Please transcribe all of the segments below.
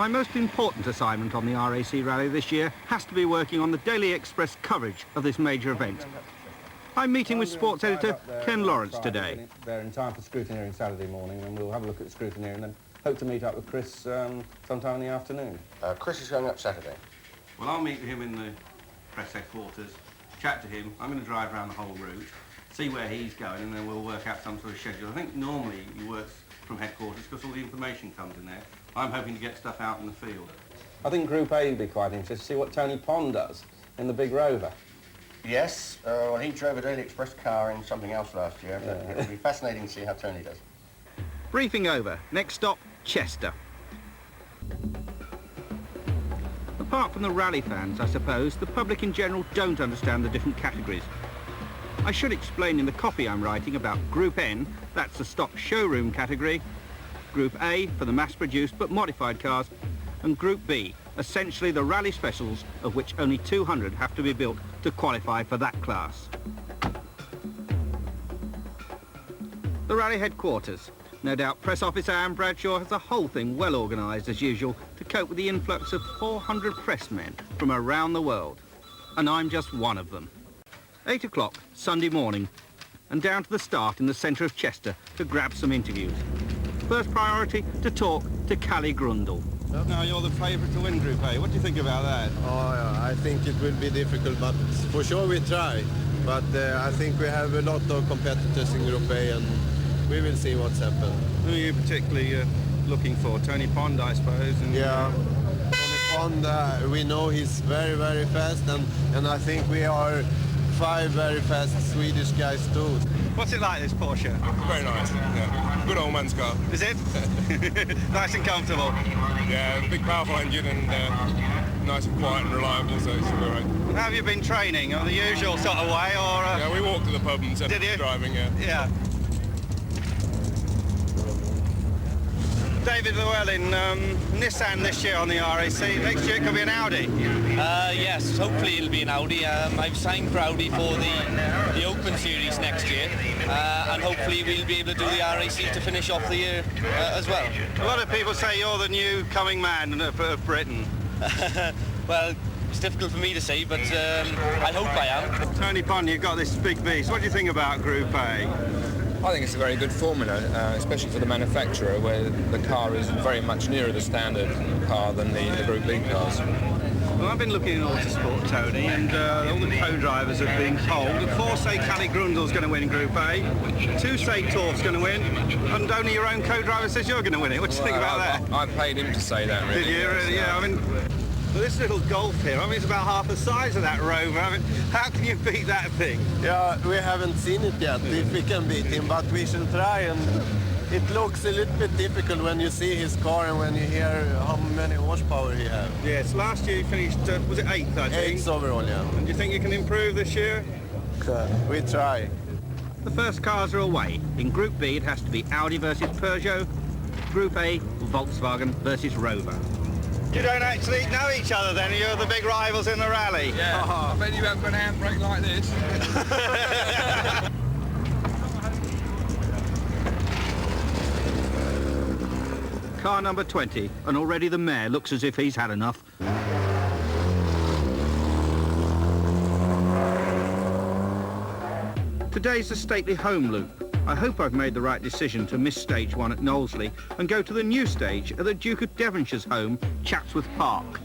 My most important assignment on the RAC Rally this year has to be working on the Daily Express coverage of this major event. I'm meeting with sports editor Ken Lawrence today. They're in time for scrutineering Saturday morning, and we'll have a look at scrutineering and then hope to meet up with Chris sometime in the afternoon. Chris is going up Saturday. Well, I'll meet with him in the press headquarters, chat to him. I'm going to drive around the whole route, see where he's going, and then we'll work out some sort of schedule. I think normally he works from headquarters because all the information comes in there. I'm hoping to get stuff out in the field. I think Group A would be quite interested to see what Tony Pond does in the big Rover. Yes, well, he drove a Daily Express car in something else last year. Yeah. It'll be fascinating to see how Tony does. Briefing over. Next stop, Chester. Apart from the rally fans, I suppose, the public in general don't understand the different categories. I should explain in the copy I'm writing about Group N, that's the stock showroom category, Group A for the mass-produced but modified cars, and Group B, essentially the rally specials, of which only 200 have to be built to qualify for that class. The rally headquarters. No doubt Press Officer Anne Bradshaw has the whole thing well organised as usual to cope with the influx of 400 pressmen from around the world. And I'm just one of them. 8 o'clock Sunday morning, and down to the start in the centre of Chester to grab some interviews. First priority, to talk to Callie Grundle. Now you're the favourite to win Group A. What do you think about that? Oh, yeah, I think it will be difficult, but for sure we try. But I think we have a lot of competitors in Group A, and we will see what's happened. Who are you particularly looking for? Tony Pond, I suppose? And yeah, Tony Pond, we know he's very, very fast, and I think we are 5 very fast Swedish guys too. What's it like, this Porsche? Very nice, yeah. Good old man's car. Is it? Nice and comfortable? Yeah, big powerful engine and nice and quiet and reliable, so it's all right. How have you been training? On the usual sort of way, or...? Yeah, we walked to the pub and said driving, yeah. Yeah. David Llewellyn, Nissan this year on the RAC. Next year it could be an Audi. Yes, hopefully it'll be an Audi. I've signed for Audi for the Open Series next year, and hopefully we'll be able to do the RAC to finish off the year as well. A lot of people say you're the new coming man of Britain. Well, it's difficult for me to say, but I hope I am. Tony Pond, you've got this big beast. What do you think about Group A? I think it's a very good formula, especially for the manufacturer, where the car is very much nearer the standard car than the Group B cars. Well, I've been looking at Autosport, Tony, and all the co-drivers have been told that 4 say Callie Grundle's going to win Group A, 2 say Torf's going to win, and only your own co-driver says you're going to win it. What do you think about that? I paid him to say that, really. Did you? Really? Yeah, I mean... Well, this little Golf here, I mean, it's about half the size of that Rover. I mean, how can you beat that thing? Yeah, we haven't seen it yet, if we can beat him, but we shall try, and it looks a little bit difficult when you see his car and when you hear how many horsepower he has. Yes, last year he finished, was it 8th, I think? 8th overall, yeah. And do you think you can improve this year? We try. The first cars are away. In Group B, it has to be Audi versus Peugeot. Group A, Volkswagen versus Rover. You don't actually know each other then, you're the big rivals in the rally. Yeah, I bet you haven't got a handbrake like this. Car number 20, and already the mayor looks as if he's had enough. Today's the stately home loop. I hope I've made the right decision to miss stage 1 at Knowlesley and go to the new stage at the Duke of Devonshire's home, Chatsworth Park.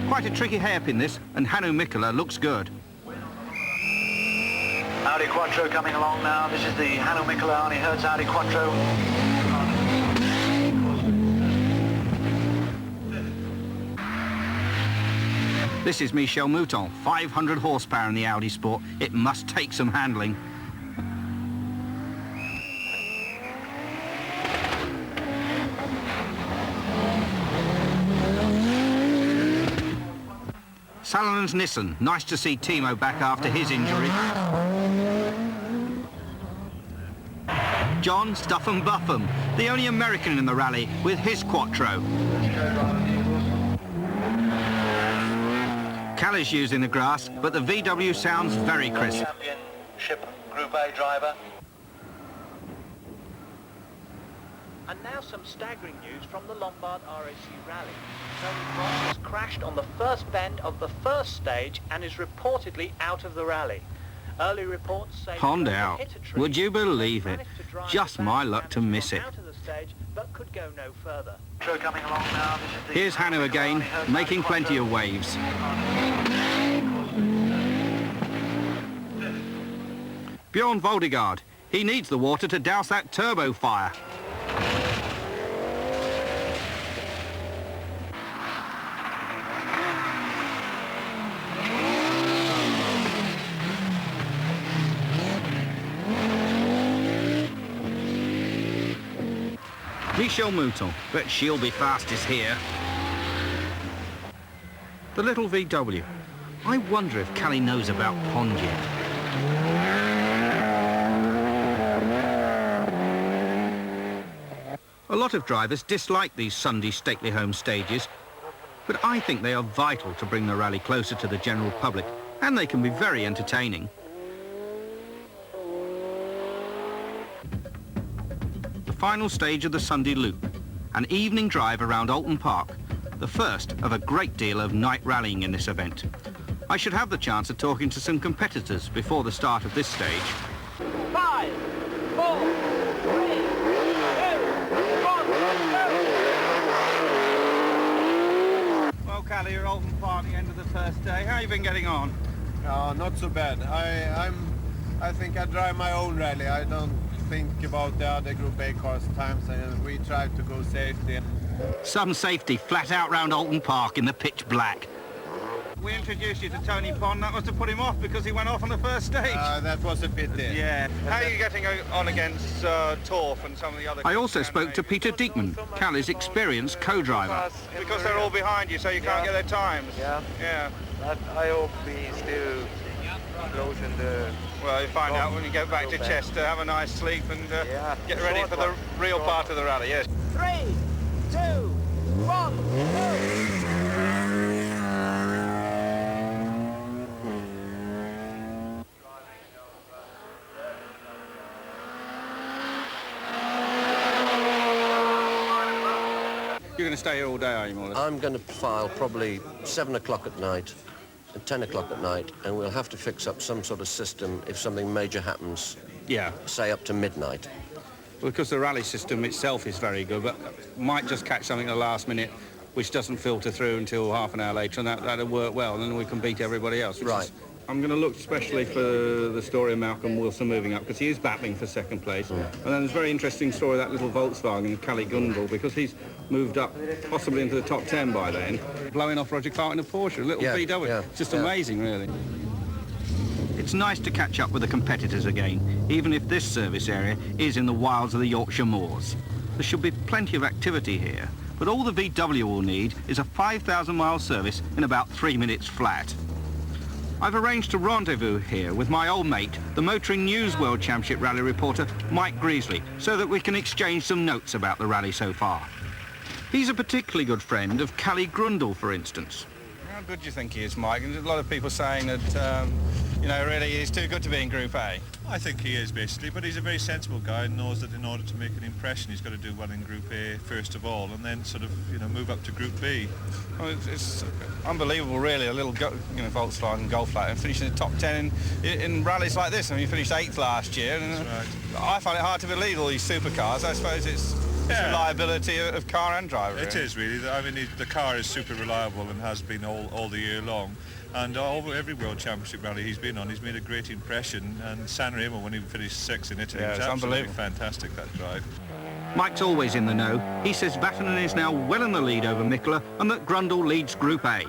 Quite a tricky hairpin this, and Hannu Mikkola looks good. Audi Quattro coming along now. This is the Hannu Mikkola Arnie Hertz Audi Quattro. This is Michel Mouton, 500 horsepower in the Audi Sport. It must take some handling. Salomon's Nissan. Nice to see Timo back after his injury. John Stuff'em Buff'em, the only American in the rally with his Quattro. Callie's using the grass, but the VW sounds very crisp. Championship Group A driver. And now some staggering news from the Lombard RAC Rally. So crashed on the first bend of the first stage and is reportedly out of the rally. Early reports say Pond out. hit a tree. Would you believe it? Managed to drive Just the my back luck to and miss it. out of the stage, but could go no further. Coming along now. This is the Here's Hanno again, making plenty of waves. Bjorn Voldegaard. He needs the water to douse that turbo fire. Michel Mouton, but she'll be fastest here. The little VW. I wonder if Callie knows about Pond yet. A lot of drivers dislike these Sunday stately home stages, but I think they are vital to bring the rally closer to the general public, and they can be very entertaining. The final stage of the Sunday Loop, an evening drive around Oulton Park, the first of a great deal of night rallying in this event. I should have the chance of talking to some competitors before the start of this stage. 5, 4, 3, 2, 1, go! Well, Callie, you're at Oulton Park at the end of the first day. How have you been getting on? Not so bad. I think I drive my own rally. I don't think about the other Group A cars' times, and we try to go safety. Some safety flat out round Oulton Park in the pitch black. We introduced you to Tony Pond. That was to put him off because he went off on the first stage. That was a pity. Yeah. How are you getting on against Torf and some of the other... I also spoke to Peter Diekman, Callie's experienced co-driver. Because they're all behind you, so you can't get their times. Yeah. Yeah. But I hope we still close in the... Well, you find out when you get back to Chester, have a nice sleep and get ready for the real part of the rally, yes. 3, 2, 1, go! You're going to stay here all day, are you, Morley? I'm going to file probably 7 o'clock at night, 10 o'clock at night, and we'll have to fix up some sort of system if something major happens, Yeah. say up to midnight. Because the rally system itself is very good, but might just catch something at the last minute which doesn't filter through until half an hour later, and that'll work well, and then we can beat everybody else. Right. I'm going to look especially for the story of Malcolm Wilson moving up, because he is battling for second place. And then there's a very interesting story of that little Volkswagen, Callie Gundel, because he's moved up possibly into the top 10 by then, blowing off Roger Clark in a Porsche, a little VW. Yeah, It's just amazing, really. It's nice to catch up with the competitors again, even if this service area is in the wilds of the Yorkshire moors. There should be plenty of activity here, but all the VW will need is a 5,000-mile service in about 3 minutes flat. I've arranged to rendezvous here with my old mate, the Motoring News World Championship rally reporter, Mike Greasley, so that we can exchange some notes about the rally so far. He's a particularly good friend of Callie Grundle, for instance. How good do you think he is, Mike? There's a lot of people saying that, you know, really he's too good to be in Group A. I think he is, basically, but he's a very sensible guy and knows that in order to make an impression he's got to do well in Group A first of all, and then sort of, you know, move up to Group B. Well, it's unbelievable, really, a little Volkswagen Golf like and finishing in the top 10 in rallies like this. I mean, he finished 8th last year, and right. I find it hard to believe all these supercars. I suppose it's reliability of car and driver. It is really. I mean, the car is super reliable and has been all the year long. And every World Championship rally he's been on, he's made a great impression. And Sanremo, when he finished 6th in Italy, was absolutely fantastic, that drive. Mike's always in the know. He says Vatanen is now well in the lead over Mikkola and that Grundle leads Group A.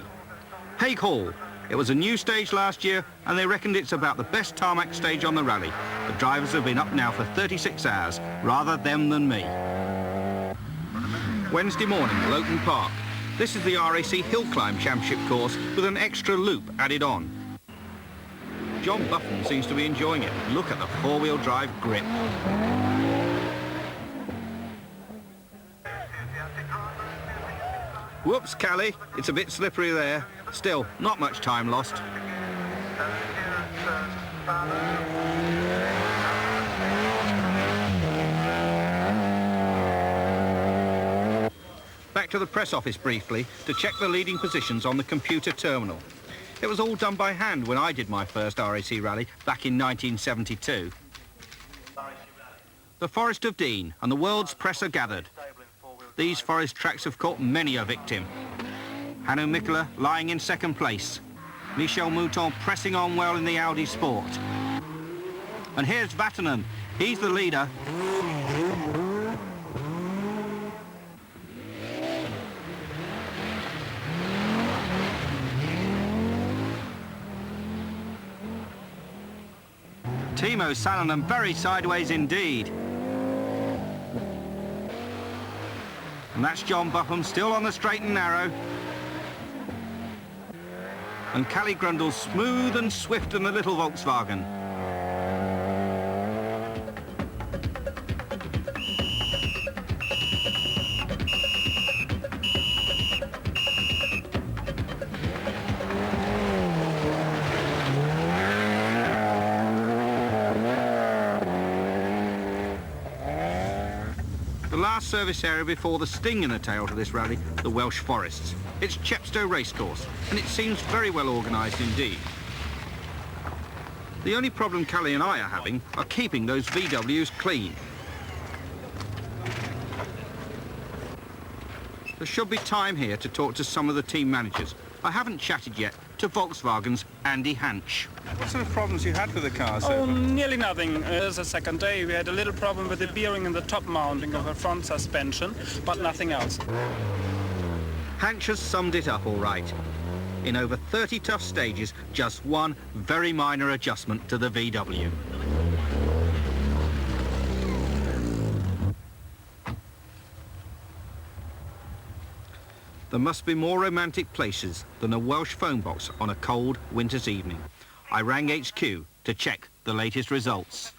Hague Hall. It was a new stage last year, and they reckoned it's about the best tarmac stage on the rally. The drivers have been up now for 36 hours, rather them than me. Wednesday morning, Oulton Park. This is the RAC Hill Climb Championship course with an extra loop added on. John Buffon seems to be enjoying it. Look at the four-wheel drive grip. Whoops, Callie, it's a bit slippery there. Still, not much time lost. Back to the press office briefly to check the leading positions on the computer terminal. It was all done by hand when I did my first RAC rally back in 1972. The Forest of Dean and the world's press are gathered. These forest tracks have caught many a victim. Hanno Mikkola lying in second place. Michel Mouton pressing on well in the Audi Sport. And here's Vatanen. He's the leader. Timo Salonen very sideways indeed. And that's John Bupham still on the straight and narrow. And Kalle Grundle smooth and swift in the little Volkswagen. The last service area before the sting in the tail to this rally, the Welsh Forests. It's Chepstow Racecourse, and it seems very well organised indeed. The only problem Kalle and I are having are keeping those VWs clean. There should be time here to talk to some of the team managers. I haven't chatted yet to Volkswagen's Andy Hansch. What sort of problems you had with the car, sir? Oh, nearly nothing. It was the second day. We had a little problem with the bearing and the top mounting of the front suspension, but nothing else. Hansch has summed it up all right. In over 30 tough stages, just one very minor adjustment to the VW. There must be more romantic places than a Welsh phone box on a cold winter's evening. I rang HQ to check the latest results.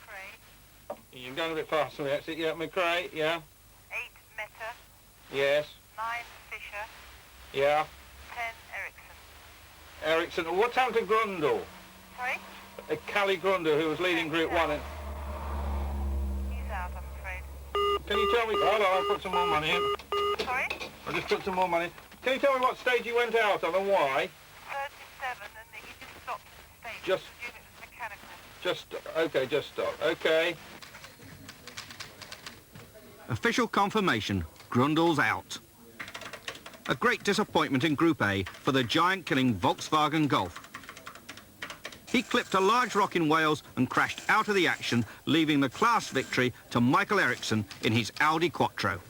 You're going a bit fast for me, that's it. Yeah, McRae, yeah. 8 Meta. Yes. 9 Fisher. Yeah. 10 Ericsson. Ericsson. What happened to Grundle? Sorry? Kalle Grundle, who was leading Group 1. He's out, I'm afraid. Can you tell me... Hold on, I'll put some more money in. Sorry? I'll just put some more money. Can you tell me what stage he went out on and why? 37, and he just stopped at the stage. Just... I presume it was mechanical. Just... OK, just stop. OK. Official confirmation, Grundle's out. A great disappointment in Group A for the giant-killing Volkswagen Golf. He clipped a large rock in Wales and crashed out of the action, leaving the class victory to Michael Ericsson in his Audi Quattro.